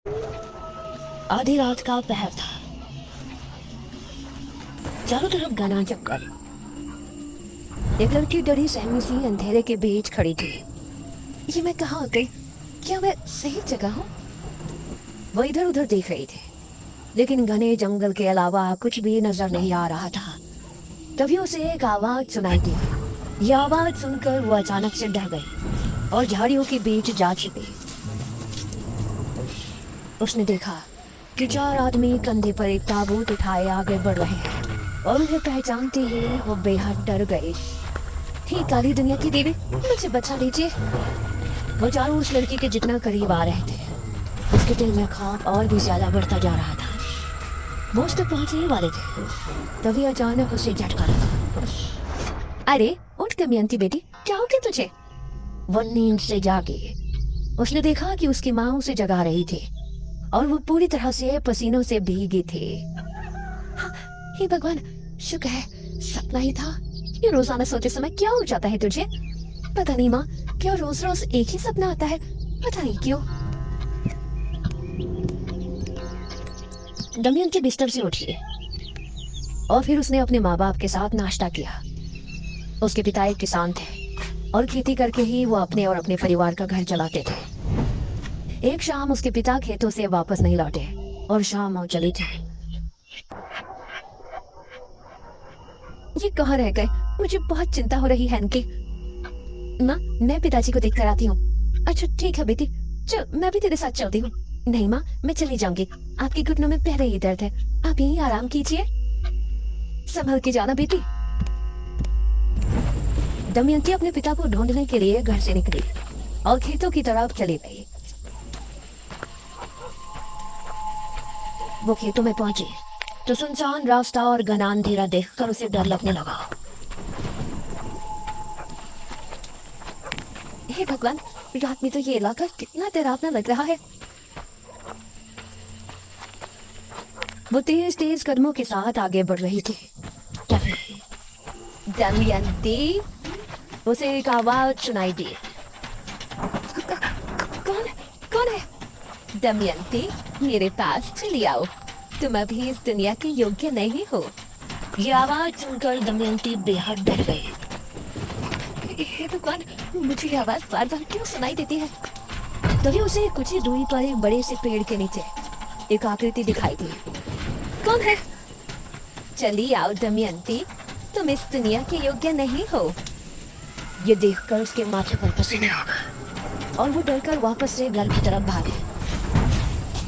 आधी रात का पहर था। चारों तरफ घना जंगल। एक लड़की डरी सहमी सी अंधेरे के बीच खड़ी थी। ये मैं कहाँ आ गई? क्या मैं सही जगह हूँ? वो इधर उधर देख रही थी, लेकिन घने जंगल के अलावा कुछ भी नजर नहीं आ रहा था। तभी उसे एक आवाज सुनाई दी। यह आवाज सुनकर वो अचानक से डर गई और झाड़ियों के बीच जा छिपी। उसने देखा कि चार आदमी कंधे पर एक ताबूत उठाए आगे बढ़ रहे हैं और उन्हें पहचानते ही वो बेहद डर गए। हे काली दुनिया की देवी, मुझे बचा लीजिए। वो चारों उस लड़की के जितना करीब आ रहे थे। उसके दिल में खौफ और भी ज्यादा बढ़ता जा रहा था। वो उस तक पहुंचने ही वाले थे, तभी अचानक उसे झटका लगा। अरे उठ दमयंती बेटी, क्या हो गया तुझे? वो नींद से जागी। उसने देखा कि उसकी माँ उसे जगा रही थी और वो पूरी तरह से पसीनों से भीगी थी। हाँ, हे भगवान, शुक्र है सपना ही था। ये रोजाना सोते समय क्या हो जाता है तुझे? पता नहीं माँ, क्यों रोज रोज एक ही सपना आता है, पता नहीं क्यों। दमयंती बिस्तर से उठी और फिर उसने अपने माँ बाप के साथ नाश्ता किया। उसके पिता एक किसान थे और खेती करके ही वो अपने और अपने परिवार का घर चलाते थे। एक शाम उसके पिता खेतों से वापस नहीं लौटे और शाम हो चली थी। ये कहाँ रह गए? मुझे बहुत चिंता हो रही है इनकी। माँ, मैं पिताजी को देखकर आती हूँ। अच्छा ठीक है बेटी, चल मैं भी तेरे साथ चलती हूँ। नहीं माँ, मैं चली जाऊंगी। आपके घुटनों में पहले ही दर्द है, आप यहीं आराम कीजिए। संभल के जाना बेटी। दमयंती अपने पिता को ढूंढने के लिए घर से निकली और खेतों की तरफ चली गई। वो खेतों में पहुंची तो सुनसान रास्ता और घना अंधेरा देखकर उसे डर लगने लगा। हे भगवान, रात में तो ये इलाका कितना डरावना लग रहा है। वो तेज तेज कदमों के साथ आगे बढ़ रही थी। दमयंती, उसे एक आवाज सुनाई दी। कौन कौन है? दमयंती, मेरे पास चली आओ, तुम अभी इस दुनिया के योग्य नहीं हो। ये आवाज सुनकर दमयंती बेहद डर गई। हे भगवान, मुझे ये आवाज बार बार क्यों सुनाई देती है? तभी उसे कुछ ही दूरी पर एक बड़े से पेड़ के नीचे एक आकृति दिखाई दी। कौन है? चली आओ दमयंती, तुम इस दुनिया के योग्य नहीं हो। ये देखकर उसके माथे पर पसीने आ गए और वो डरकर वापस से घर की तरफ भागी।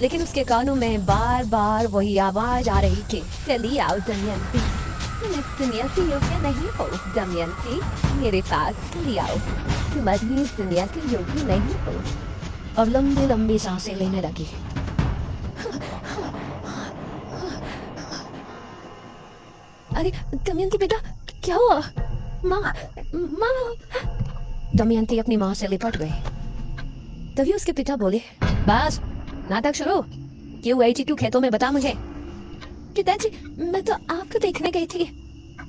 लेकिन उसके कानों में बार बार वही आवाज आ रही थी, चली आओ दमयंती, तुम इस दुनिया के योग्य नहीं हो। दमयंती, मेरे पास चली आओ, तुम अभी इस दुनिया के योग्य नहीं हो। और लंबी लंबी सांसें लेने लगी। अरे दमयंती बेटा, क्या हुआ? माँ, माँ। दमयंती अपनी माँ से लिपट गई। तभी उसके पिता बोले, बस नाटक शुरू, क्यों गई थी तू खेतों में, बता मुझे। पिताजी, मैं तो आपको देखने गई थी।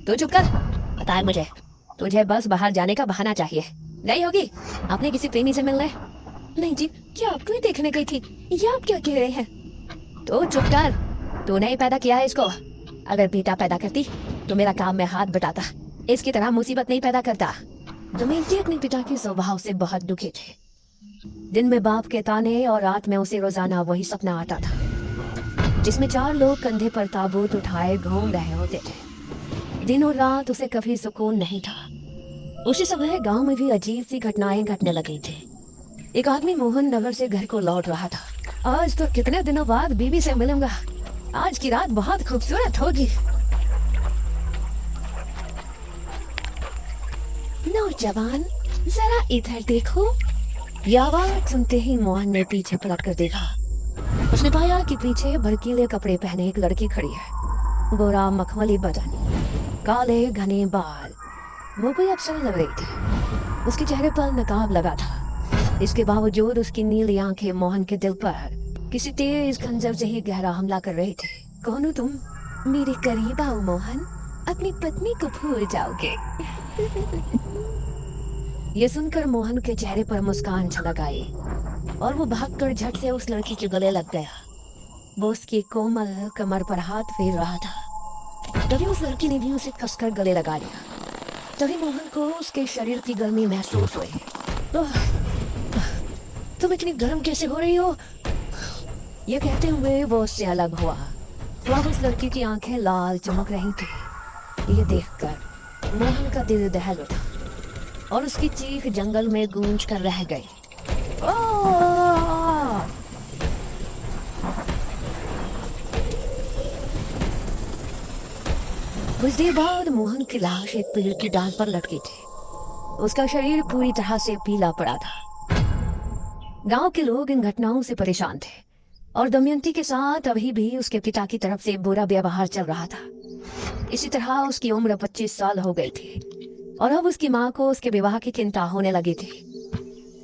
तू चुप कर, बता मुझे, तुझे बस बाहर जाने का बहाना चाहिए। नहीं होगी आपने किसी प्रेमी से मिलने? नहीं जी, क्या आपको ही देखने गई थी, ये आप क्या कह रहे हैं? तो चुप कर, तूने ही पैदा किया है इसको। अगर बेटा पैदा करती तो मेरा काम में हाथ बटाता, इसकी तरह मुसीबत नहीं पैदा करता। दमयंती अपने पिता के स्वभाव से बहुत दुखी थे। दिन में बाप के ताने और रात में उसे रोजाना वही सपना आता था, जिसमें चार लोग कंधे पर ताबूत उठाए घूम रहे होते थे। दिन और रात उसे कभी सुकून नहीं था। उसी समय गांव में भी अजीब सी घटनाएं घटने लगी थी। एक आदमी मोहन नगर से घर को लौट रहा था। आज तो कितने दिनों बाद बीवी से मिलूंगा, आज की रात बहुत खूबसूरत होगी। नौजवान, जरा इधर देखो। यह आवाज सुनते ही मोहन ने पीछे पलट कर देखा। उसने पाया कि पीछे भड़कीले कपड़े पहने एक लड़की खड़ी है। गोरा मखमली बदन, काले घने बाल, वो कोई अप्सरा लग रही थी। उसके चेहरे पर नकाब लगा था। इसके बावजूद उसकी नीली आंखें मोहन के दिल पर किसी तेज खंजर से ही गहरा हमला कर रही थी। कौन हो तुम? मेरे करीब आओ मोहन, अपनी पत्नी को भूल जाओगे। ये सुनकर मोहन के चेहरे पर मुस्कान छलक आई। और वो भागकर झट से उस लड़की के गले लग गया। वो उसकी कोमल कमर पर हाथ फेर रहा था। तभी उस लड़की ने भी उसे कसकर गले लगा लिया। तभी मोहन को उसके शरीर की गर्मी महसूस हुई। "ओह, तुम इतनी गर्म कैसे हो रही हो?" ये कहते हुए वो उससे अलग हुआ। तो अब उस लड़की की आंखें लाल चमक रही थी। ये देखकर मोहन का दिल दहल उठा और उसकी चीख जंगल में गूंज कर रह गई। "आह!" कुछ देर बाद मोहन की लाश एक पेड़ की डाल पर लटकी थी। उसका शरीर पूरी तरह से पीला पड़ा था। गांव के लोग इन घटनाओं से परेशान थे और दमयंती के साथ अभी भी उसके पिता की तरफ से बुरा व्यवहार चल रहा था। इसी तरह उसकी उम्र 25 साल हो गई थी और अब उसकी माँ को उसके विवाह की चिंता होने लगी थी।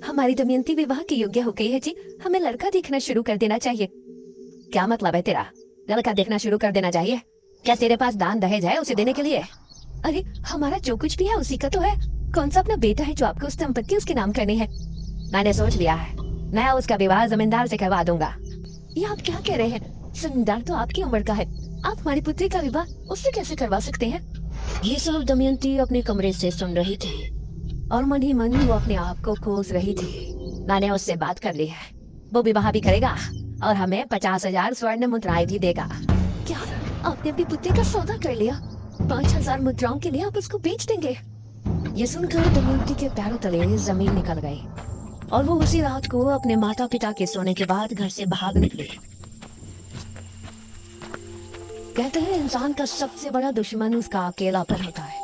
"हमारी दमयंती विवाह की योग्य हो गई है जी, हमें लड़का देखना शुरू कर देना चाहिए।" "क्या मतलब है तेरा? लड़का देखना शुरू कर देना चाहिए? क्या तेरे पास दान दहेज है उसे देने के लिए?" "अरे हमारा जो कुछ भी है उसी का तो है। कौन सा अपना बेटा है जो आपको उस संपत्ति उसके नाम करनी है?" "मैंने सोच लिया है, मैं उसका विवाह जमींदार से करवा दूंगा।" "ये आप क्या कह रहे हैं? जमींदार तो आपकी उम्र का है, आप हमारी पुत्री का विवाह उससे कैसे करवा सकते हैं?" ये सब दमयंती अपने कमरे से सुन रही थी और मन ही मन वो अपने आप को कोस रही थी। "मैंने उससे बात कर ली है, वो विवाह भी करेगा और हमें 50,000 स्वर्ण मुद्राएं भी देगा।" "क्या आपने अपनी पुत्री का सौदा कर लिया? 5,000 मुद्राओं के लिए आप उसको बेच देंगे?" ये सुनकर दमयंती के पैरों तले जमीन निकल गई और वो उसी रात को अपने माता पिता के सोने के बाद घर से भाग निकली। कहते हैं इंसान का सबसे बड़ा दुश्मन उसका अकेलापन होता है,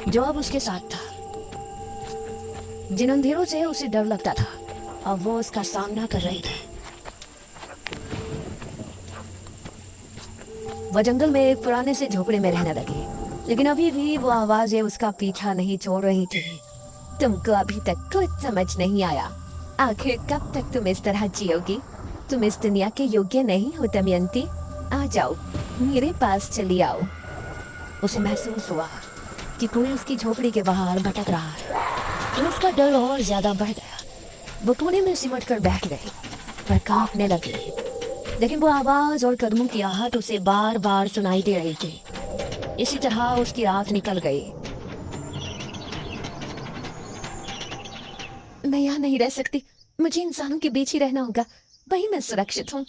जो अब उसके साथ था। जिन अंधेरों से उसे डर लगता था, अब वो उसका सामना कर रही थी। वह जंगल में एक पुराने से झोपड़े में रहने लगी, लेकिन अभी भी वो आवाजें उसका पीछा नहीं छोड़ रही थी। "तुमको अभी तक कुछ समझ नहीं आया। आखिर कब तक तुम इस तरह जियोगी? तुम इस दुनिया के योग्य नहीं हो दमयंती। आ जाओ, मेरे पास चली आओ।" उसे महसूस हुआ कि कोई उसकी झोपड़ी के बाहर भटक रहा है। तो उसका डर और ज्यादा बढ़ गया। वो कोने में सिमट कर बैठ गई पर कांपने लगी। लेकिन वो आवाज और कदमों की आहट उसे बार बार सुनाई दे रही थी। इसी तरह उसकी रात निकल गई। "मैं यहाँ नहीं रह सकती, मुझे इंसानों के बीच ही रहना होगा, वहीं मैं सुरक्षित हूँ।"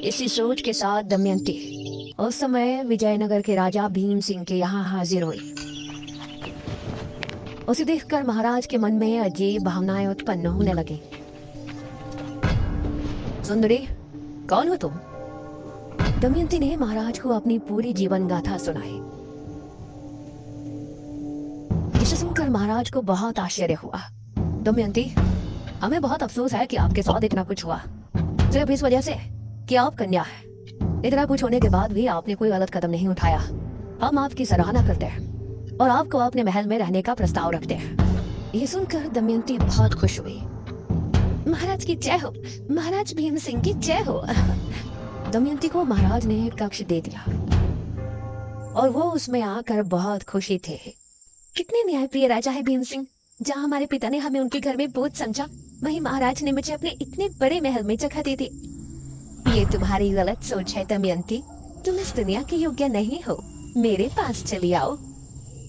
इसी सोच के साथ दमयंती उस समय विजयनगर के राजा भीम सिंह के यहाँ हाजिर हुई। उसे देखकर महाराज के मन में अजीब भावनाएं उत्पन्न होने लगी। "सुंदरी, कौन हो तुम?" दमयंती ने महाराज को अपनी पूरी जीवन गाथा सुनाई। जिसे सुनकर महाराज को बहुत आश्चर्य हुआ। "दमयंती, हमें बहुत अफसोस है कि आपके साथ इतना कुछ हुआ, सिर्फ इस वजह से कि आप कन्या है। इतना कुछ होने के बाद भी आपने कोई गलत कदम नहीं उठाया। हम आपकी सराहना करते हैं और आपको अपने महल में रहने का प्रस्ताव रखते हैं।" ये सुनकर दमयंती बहुत खुश हुई। "महाराज की जय हो, महाराज भीम सिंह की जय हो।" दमयंती को महाराज ने एक कक्ष दे दिया और वो उसमें आकर बहुत खुशी थे। "कितने न्यायप्रिय राजा है भीम सिंह। जहाँ हमारे पिता ने हमें उनके घर में बोझ समझा, वहीं महाराज ने मुझे अपने इतने बड़े महल में जगह दे दी। ये तुम्हारी गलत सोच है दमयंती, तुम इस दुनिया के योग्य नहीं हो, मेरे पास चली आओ।"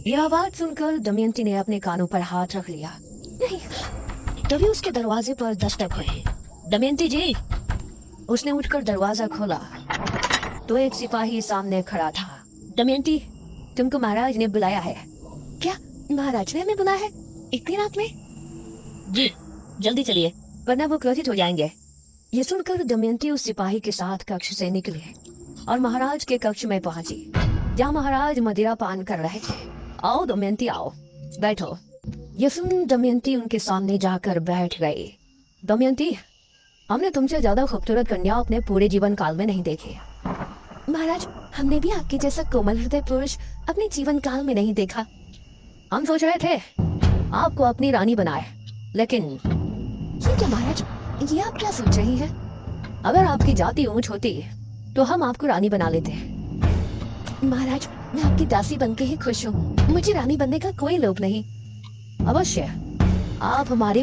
यह आवाज सुनकर दमयंती ने अपने कानों पर हाथ रख लिया। नहीं। तभी उसके दरवाजे पर दस्तक हुई। "दमयंती जी!" उसने उठकर दरवाजा खोला तो एक सिपाही सामने खड़ा था। "दमयंती, तुमको महाराज ने बुलाया है।" "क्या महाराज ने हमें बुलाया है इतनी रात में?" "जी, जल्दी चलिए वरना वो क्रोधित हो जाएंगे।" ये सुनकर दमयंती उस सिपाही के साथ कक्ष से निकली और महाराज के कक्ष में पहुंची, जहाँ महाराज मदिरा पान कर रहे थे। "आओ दमयंती, आओ, बैठो।" ये सुन दमयंती उनके सामने जाकर बैठ गई। "दमयंती, हमने तुमसे ज्यादा खूबसूरत कन्या अपने पूरे जीवन काल में नहीं देखी।" "महाराज, हमने भी आपके जैसा कोमल हृदय पुरुष अपने जीवन काल में नहीं देखा। हम सोच रहे थे आपको अपनी रानी बनाए, लेकिन..." "ये क्या महाराज, ये आप क्या सोच रही हैं?" "अगर आपकी जाति ऊंच होती तो हम आपको रानी बना लेते।" "महाराज, मैं आपकी दासी बनके ही खुश हूँ, मुझे रानी बनने का कोई लोभ नहीं।" अवश्य, आप हमारी